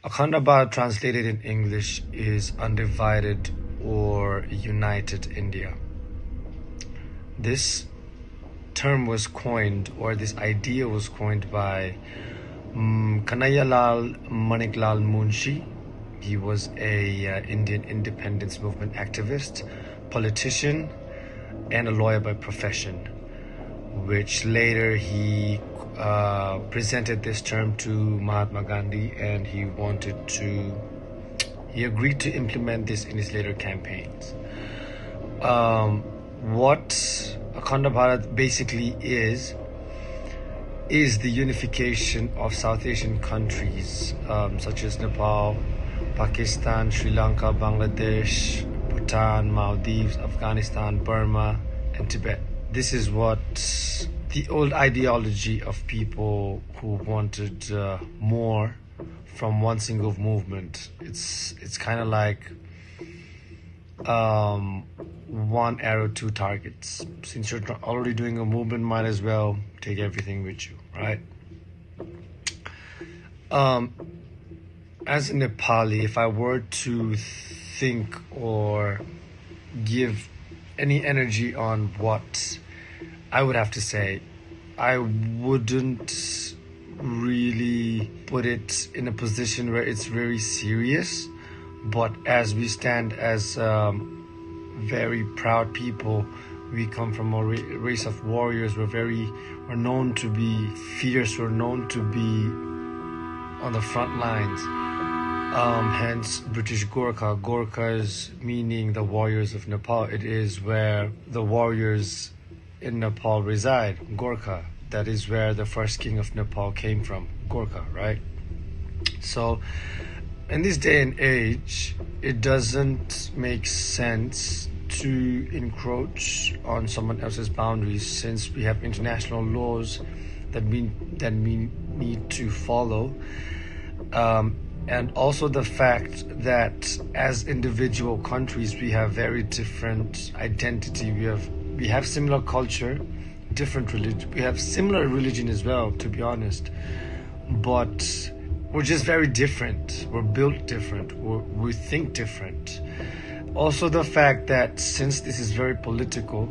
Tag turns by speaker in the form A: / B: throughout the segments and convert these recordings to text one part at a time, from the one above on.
A: Akhanda Bharat translated in English is undivided or united India. This term was coined, or this idea was coined by Kanayalal Maniklal Munshi. He was a Indian independence movement activist, politician, and a lawyer by profession, which later he presented this term to Mahatma Gandhi, and he agreed to implement this in his later campaigns. What Akhanda Bharat basically is the unification of South Asian countries such as Nepal, Pakistan, Sri Lanka, Bangladesh, Bhutan, Maldives, Afghanistan, Burma, and Tibet. This is what the old ideology of people who wanted more from one single movement. It's kind of like one arrow, two targets. Since you're already doing a movement, might as well take everything with you, right? As a Nepali, if I were to think or give any energy on what I would have to say, I wouldn't really put it in a position where it's very serious, but as we stand as very proud people, we come from a race of warriors. We're known to be fierce, we're known to be on the front lines. Hence British Gorkha. Gorkhas meaning the warriors of Nepal. It is where the warriors in Nepal reside, Gorkha. That is where the first king of Nepal came from, Gorkha, right? So in this day and age, it doesn't make sense to encroach on someone else's boundaries, since we have international laws that we need to follow. And also the fact that as individual countries, we have very different identity. We have similar culture, different religion. We have similar religion as well, to be honest. But we're just very different. We're built different. We think different. Also the fact that since this is very political,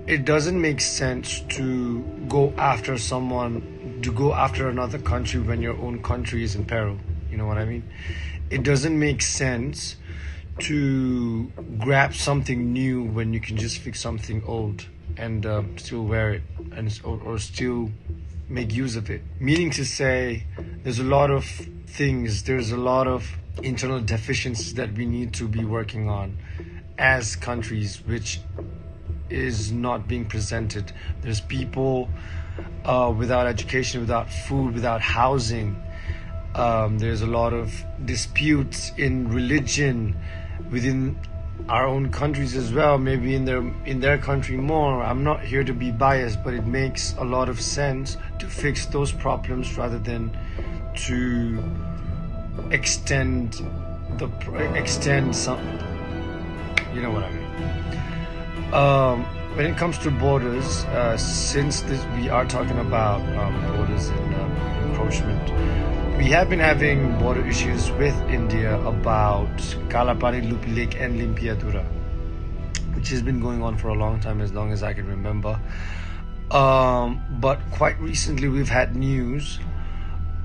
A: it doesn't make sense to go after another country when your own country is in peril. You know what I mean? It doesn't make sense to grab something new when you can just fix something old and still wear it or still make use of it. Meaning to say, there's a lot of internal deficiencies that we need to be working on as countries, which is not being presented. There's people without education, without food, without housing. There's a lot of disputes in religion within our own countries as well, maybe in their country more. I'm not here to be biased, but it makes a lot of sense to fix those problems rather than to extend some, you know what I mean. When it comes to borders, since we are talking about borders and encroachment, we have been having border issues with India about Kalapani, Lupi Lake and Limpiadura, which has been going on for a long time, as long as I can remember. But quite recently we've had news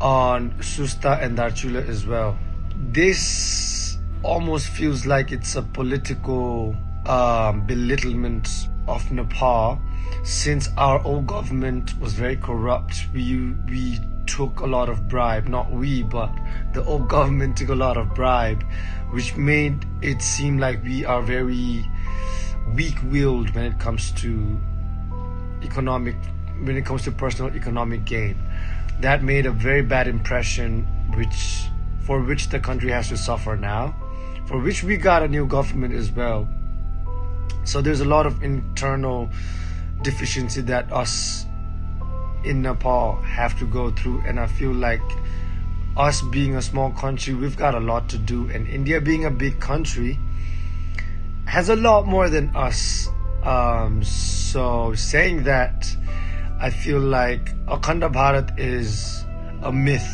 A: on Susta and Darchula as well. This almost feels like it's a political belittlement of Nepal, since our old government was very corrupt. We took a lot of bribe, not we, but the old government took a lot of bribe, which made it seem like we are very weak-willed when it comes to personal economic gain. That made a very bad impression, for which the country has to suffer now, for which we got a new government as well. So there's a lot of internal deficiency that us in Nepal have to go through, and I feel like us being a small country, we've got a lot to do, and India being a big country has a lot more than us. So saying that, I feel like Akhanda Bharat is a myth.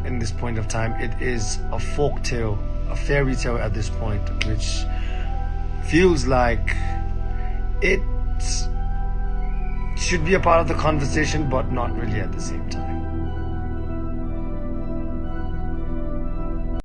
A: in this point of time. It is a folk tale, a fairy tale at this point, which feels like it should be a part of the conversation, but not really at the same time.